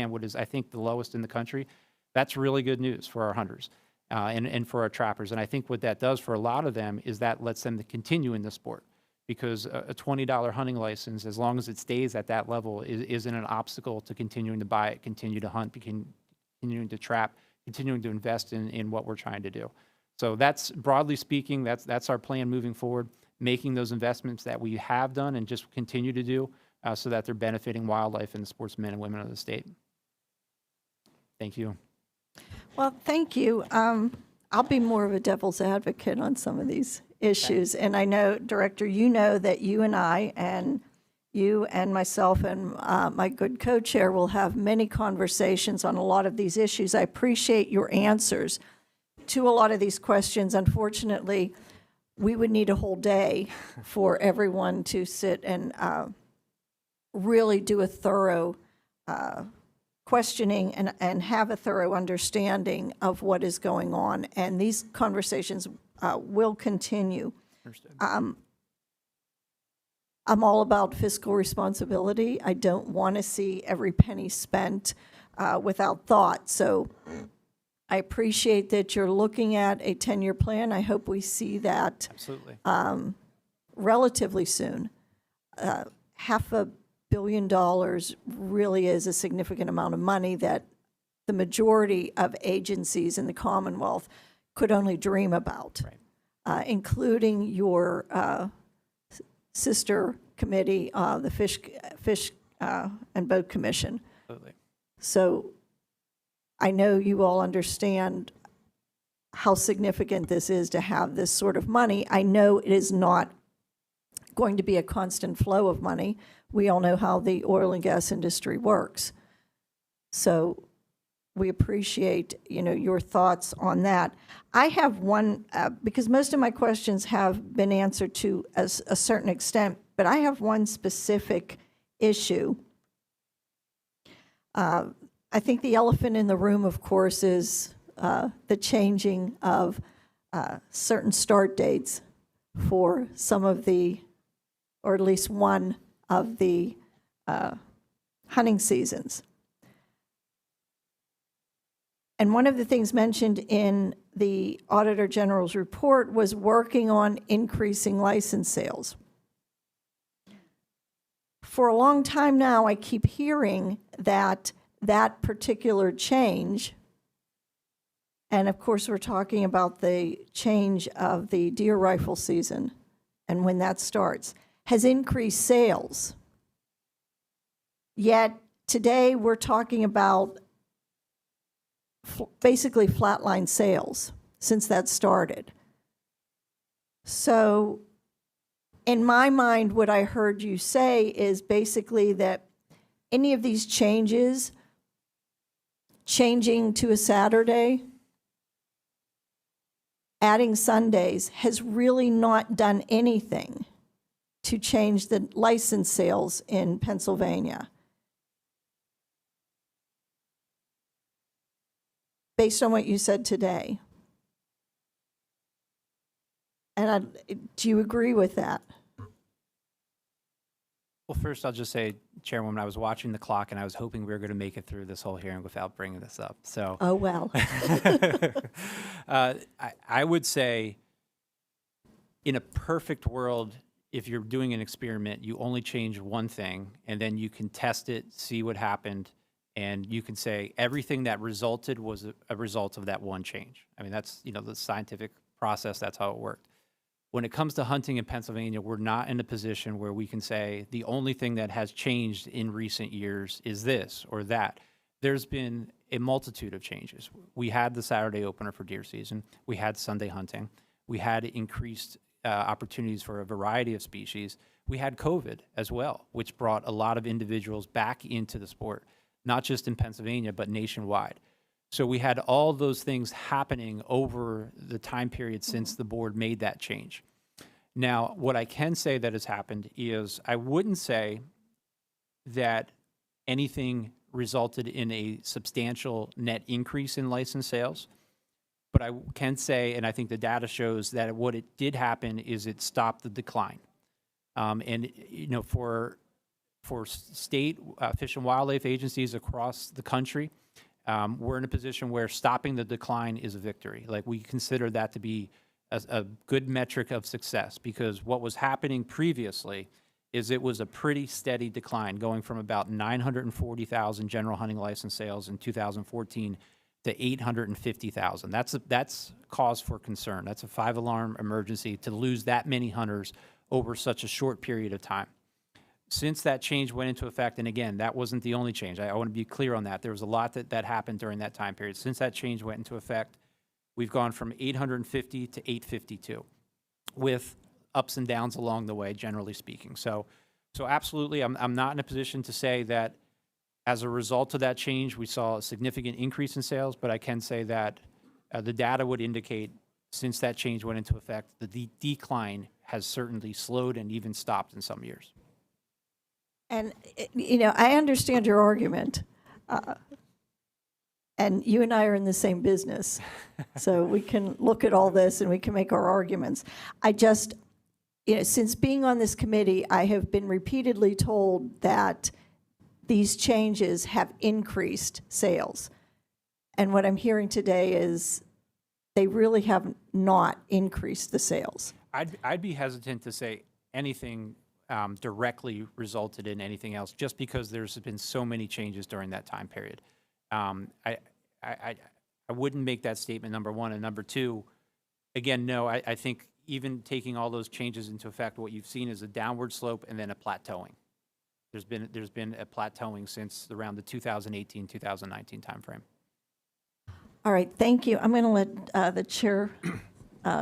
what is, I think, the lowest in the country, that's really good news for our hunters and for our trappers. And I think what that does for a lot of them is that lets them to continue in the sport, because a $20 hunting license, as long as it stays at that level, isn't an obstacle to continuing to buy it, continue to hunt, continuing to trap, continuing to invest in what we're trying to do. So that's, broadly speaking, that's our plan moving forward, making those investments that we have done and just continue to do so that they're benefiting wildlife and the sportsmen and women of the state. Thank you. Well, thank you. I'll be more of a devil's advocate on some of these issues. And I know, Director, you know that you and I and you and myself and my good co-chair will have many conversations on a lot of these issues. I appreciate your answers to a lot of these questions. Unfortunately, we would need a whole day for everyone to sit and really do a thorough questioning and have a thorough understanding of what is going on. And these conversations will continue. Understood. I'm all about fiscal responsibility. I don't want to see every penny spent without thought. So I appreciate that you're looking at a 10-year plan. I hope we see that Absolutely. relatively soon. $500 million really is a significant amount of money that the majority of agencies in the Commonwealth could only dream about, Right. including your sister committee, the Fish and Boat Commission. Absolutely. So I know you all understand how significant this is to have this sort of money. I know it is not going to be a constant flow of money. We all know how the oil and gas industry works. So we appreciate, your thoughts on that. I have one, because most of my questions have been answered to a certain extent, but I have one specific issue. I think the elephant in the room, of course, is the changing of certain start dates for some of the, or at least one of the hunting seasons. And one of the things mentioned in the Auditor General's report was working on increasing license sales. For a long time now, I keep hearing that particular change, and of course we're talking about the change of the deer rifle season and when that starts, has increased sales. Yet today we're talking about basically flatline sales since that started. So in my mind, what I heard you say is basically that any of these changes, changing to a Saturday, adding Sundays, has really not done anything to change the license sales in Pennsylvania. Based on what you said today. And do you agree with that? Well, first, I'll just say, Chairwoman, I was watching the clock, and I was hoping we were going to make it through this whole hearing without bringing this up. So, Oh, well. I would say, in a perfect world, if you're doing an experiment, you only change one thing, and then you can test it, see what happened, and you can say everything that resulted was a result of that one change. I mean, that's, the scientific process, that's how it worked. When it comes to hunting in Pennsylvania, we're not in a position where we can say the only thing that has changed in recent years is this or that. There's been a multitude of changes. We had the Saturday opener for deer season. We had Sunday hunting. We had increased opportunities for a variety of species. We had COVID as well, which brought a lot of individuals back into the sport, not just in Pennsylvania, but nationwide. So we had all those things happening over the time period since the board made that change. Now, what I can say that has happened is I wouldn't say that anything resulted in a substantial net increase in license sales, but I can say, and I think the data shows that what it did happen is it stopped the decline. And for state fish and wildlife agencies across the country, we're in a position where stopping the decline is a victory. Like, we consider that to be a good metric of success, because what was happening previously is it was a pretty steady decline, going from about 940,000 general hunting license sales in 2014 to 850,000. That's cause for concern. That's a 5-alarm emergency to lose that many hunters over such a short period of time. Since that change went into effect, and again, that wasn't the only change. I want to be clear on that. There was a lot that happened during that time period. Since that change went into effect, we've gone from 850 to 852, with ups and downs along the way, generally speaking. So absolutely, I'm not in a position to say that as a result of that change, we saw a significant increase in sales, but I can say that the data would indicate since that change went into effect, the decline has certainly slowed and even stopped in some years. And, I understand your argument. And you and I are in the same business. So we can look at all this and we can make our arguments. I just, since being on this committee, I have been repeatedly told that these changes have increased sales. And what I'm hearing today is they really have not increased the sales. I'd be hesitant to say anything directly resulted in anything else, just because there's been so many changes during that time period. I wouldn't make that statement, number one. And number two, again, no, I think even taking all those changes into effect, what you've seen is a downward slope and then a plateauing. There's been a plateauing since around the 2018, 2019 timeframe. All right, thank you. I'm going to let the chair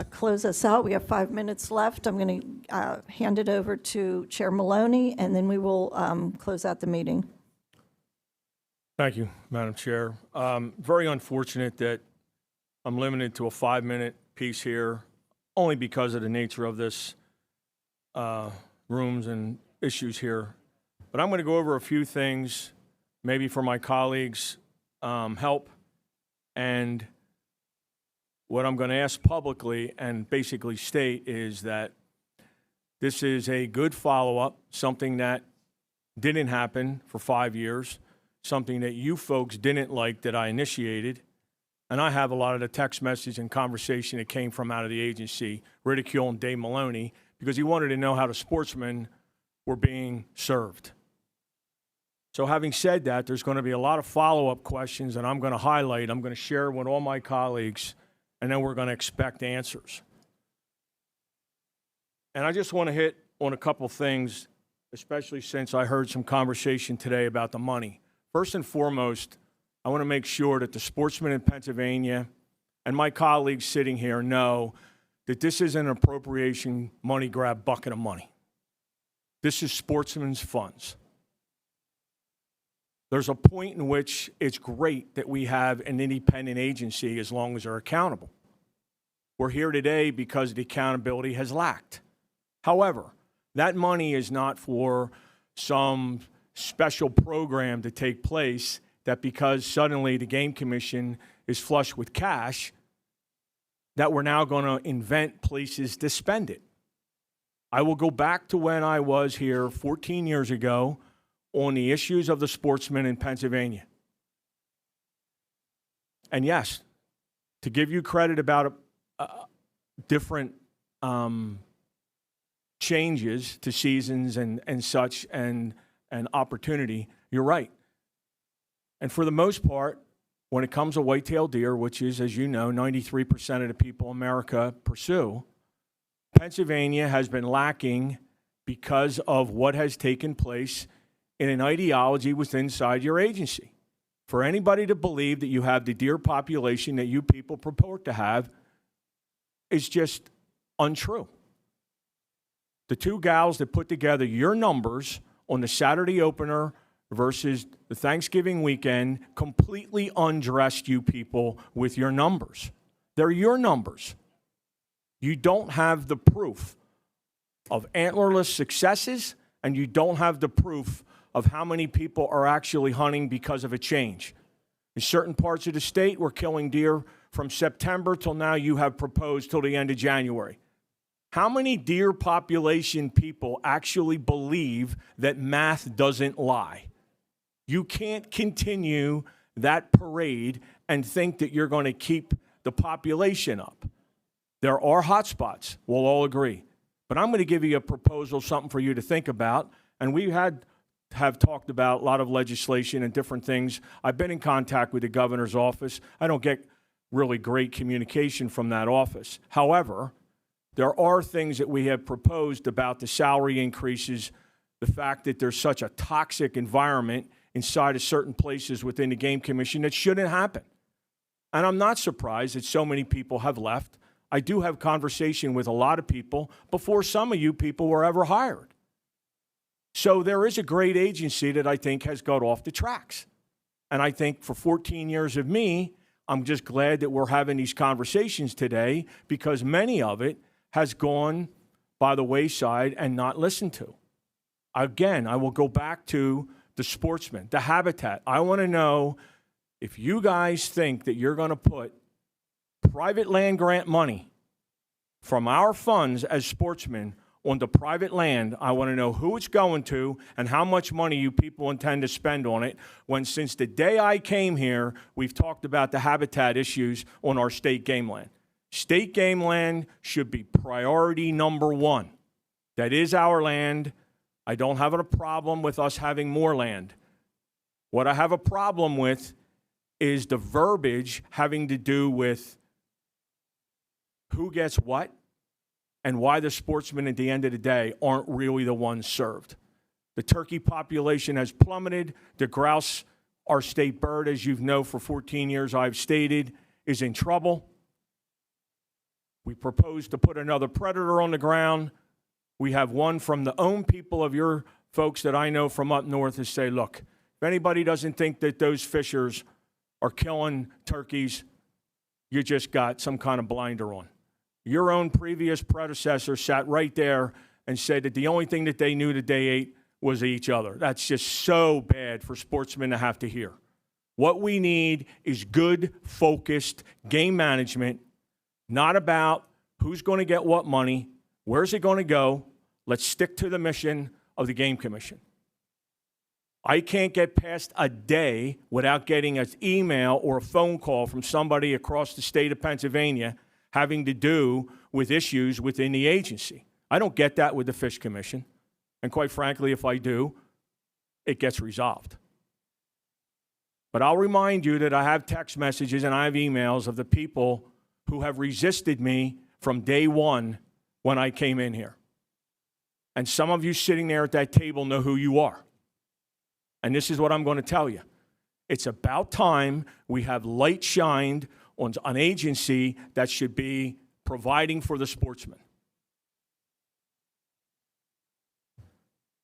close us out. We have 5 minutes left. I'm going to hand it over to Chair Maloney, and then we will close out the meeting. Thank you, Madam Chair. Very unfortunate that I'm limited to a 5-minute piece here, only because of the nature of this rooms and issues here. But I'm going to go over a few things, maybe for my colleagues' help, and what I'm going to ask publicly and basically state is that this is a good follow-up, something that didn't happen for 5 years, something that you folks didn't like that I initiated. And I have a lot of the text message and conversation that came from out of the agency, ridicule and Dave Maloney, because he wanted to know how the sportsmen were being served. So having said that, there's going to be a lot of follow-up questions that I'm going to highlight. I'm going to share with all my colleagues, and then we're going to expect answers. And I just want to hit on a couple things, especially since I heard some conversation today about the money. First and foremost, I want to make sure that the sportsmen in Pennsylvania and my colleagues sitting here know that this isn't an appropriation money grab bucket of money. This is sportsmen's funds. There's a point in which it's great that we have an independent agency as long as they're accountable. We're here today because the accountability has lacked. However, that money is not for some special program to take place that because suddenly the Game Commission is flush with cash, that we're now going to invent places to spend it. I will go back to when I was here 14 years ago on the issues of the sportsmen in Pennsylvania. And yes, to give you credit about different changes to seasons and such and opportunity, you're right. And for the most part, when it comes to white-tailed deer, which is, as you know, 93% of the people in America pursue, Pennsylvania has been lacking because of what has taken place in an ideology within inside your agency. For anybody to believe that you have the deer population that you people purport to have is just untrue. The two gals that put together your numbers on the Saturday opener versus the Thanksgiving weekend completely undressed you people with your numbers. They're your numbers. You don't have the proof of antlerless successes, and you don't have the proof of how many people are actually hunting because of a change. In certain parts of the state, we're killing deer from September till now. You have proposed till the end of January. How many deer population people actually believe that math doesn't lie? You can't continue that parade and think that you're going to keep the population up. There are hot spots, we'll all agree. But I'm going to give you a proposal, something for you to think about. And we have talked about a lot of legislation and different things. I've been in contact with the governor's office. I don't get really great communication from that office. However, there are things that we have proposed about the salary increases, the fact that there's such a toxic environment inside of certain places within the Game Commission that shouldn't happen. And I'm not surprised that so many people have left. I do have conversation with a lot of people before some of you people were ever hired. So there is a great agency that I think has got off the tracks. And I think for 14 years of me, I'm just glad that we're having these conversations today because many of it has gone by the wayside and not listened to. Again, I will go back to the sportsmen, the habitat. I want to know if you guys think that you're going to put private land grant money from our funds as sportsmen on the private land. I want to know who it's going to and how much money you people intend to spend on it, when since the day I came here, we've talked about the habitat issues on our state game land. State game land should be priority number one. That is our land. I don't have a problem with us having more land. What I have a problem with is the verbiage having to do with who gets what and why the sportsmen at the end of the day aren't really the ones served. The turkey population has plummeted. The grouse, our state bird, as you know, for 14 years I've stated, is in trouble. We propose to put another predator on the ground. We have one from the own people of your folks that I know from up north who say, look, if anybody doesn't think that those fishers are killing turkeys, you just got some kind of blinder on. Your own previous predecessor sat right there and said that the only thing that they knew that they ate was each other. That's just so bad for sportsmen to have to hear. What we need is good, focused game management, not about who's going to get what money, where's it going to go. Let's stick to the mission of the Game Commission. I can't get past a day without getting an email or a phone call from somebody across the state of Pennsylvania having to do with issues within the agency. I don't get that with the Fish Commission. And quite frankly, if I do, it gets resolved. But I'll remind you that I have text messages and I have emails of the people who have resisted me from day one when I came in here. And some of you sitting there at that table know who you are. And this is what I'm going to tell you. It's about time we have light shined on an agency that should be providing for the sportsmen.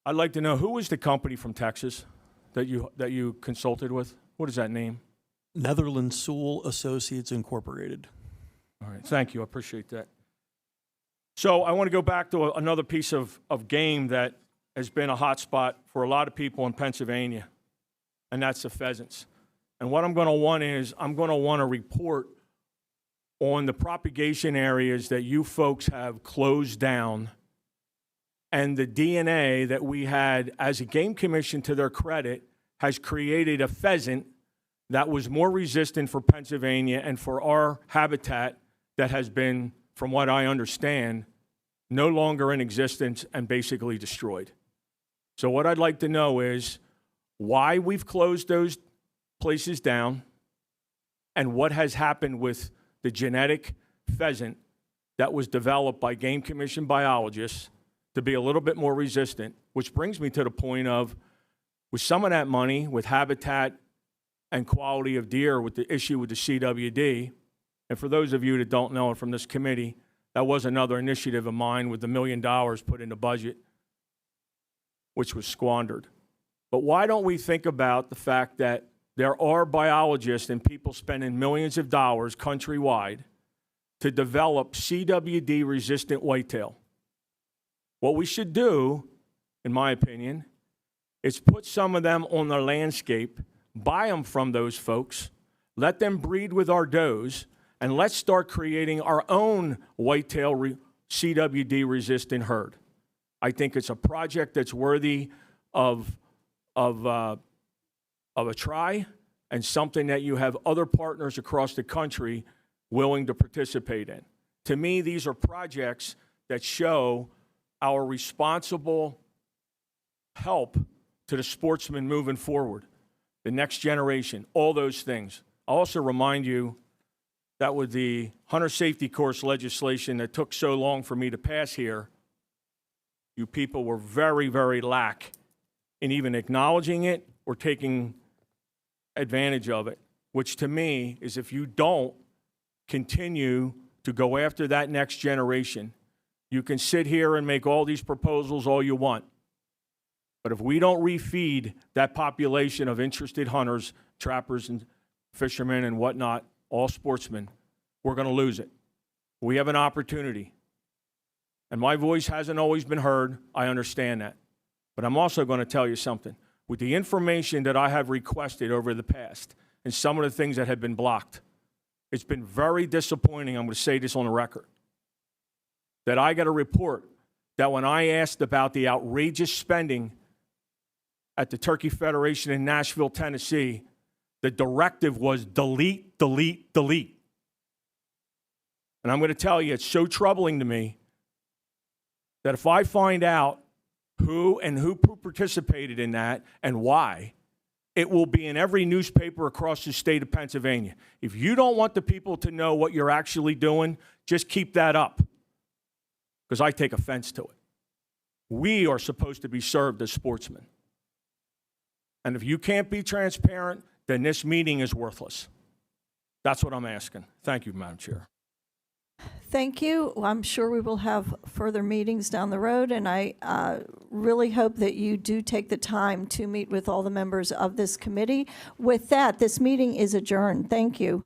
I'd like to know, who is the company from Texas that you consulted with? What is that name? Netherlands Sewell Associates Incorporated. All right, thank you. I appreciate that. So I want to go back to another piece of game that has been a hot spot for a lot of people in Pennsylvania, and that's the pheasants. And what I'm going to want is, I'm going to want a report on the propagation areas that you folks have closed down and the DNA that we had as a game commission, to their credit, has created a pheasant that was more resistant for Pennsylvania and for our habitat that has been, from what I understand, no longer in existence and basically destroyed. So what I'd like to know is why we've closed those places down and what has happened with the genetic pheasant that was developed by Game Commission biologists to be a little bit more resistant, which brings me to the point of, with some of that money, with habitat and quality of deer, with the issue with the CWD, and for those of you that don't know it from this committee, that was another initiative of mine with the $1 million put in the budget, which was squandered. But why don't we think about the fact that there are biologists and people spending millions of dollars countrywide to develop CWD-resistant whitetail? What we should do, in my opinion, is put some of them on the landscape, buy them from those folks, let them breed with our does, and let's start creating our own whitetail CWD-resistant herd. I think it's a project that's worthy of a try, and something that you have other partners across the country willing to participate in. To me, these are projects that show our responsible help to the sportsmen moving forward, the next generation, all those things. I'll also remind you that with the hunter safety course legislation that took so long for me to pass here, you people were very, very lax in even acknowledging it or taking advantage of it, which to me is, if you don't continue to go after that next generation, you can sit here and make all these proposals all you want. But if we don't refeed that population of interested hunters, trappers, and fishermen and whatnot, all sportsmen, we're going to lose it. We have an opportunity. And my voice hasn't always been heard. I understand that. But I'm also going to tell you something. With the information that I have requested over the past and some of the things that have been blocked, it's been very disappointing, I'm going to say this on the record, that I got a report that when I asked about the outrageous spending at the Turkey Federation in Nashville, Tennessee, the directive was delete, delete, delete. And I'm going to tell you, it's so troubling to me that if I find out who participated in that and why, it will be in every newspaper across the state of Pennsylvania. If you don't want the people to know what you're actually doing, just keep that up, because I take offense to it. We are supposed to be served as sportsmen. And if you can't be transparent, then this meeting is worthless. That's what I'm asking. Thank you, Madam Chair. Thank you. I'm sure we will have further meetings down the road, and I really hope that you do take the time to meet with all the members of this committee. With that, this meeting is adjourned. Thank you.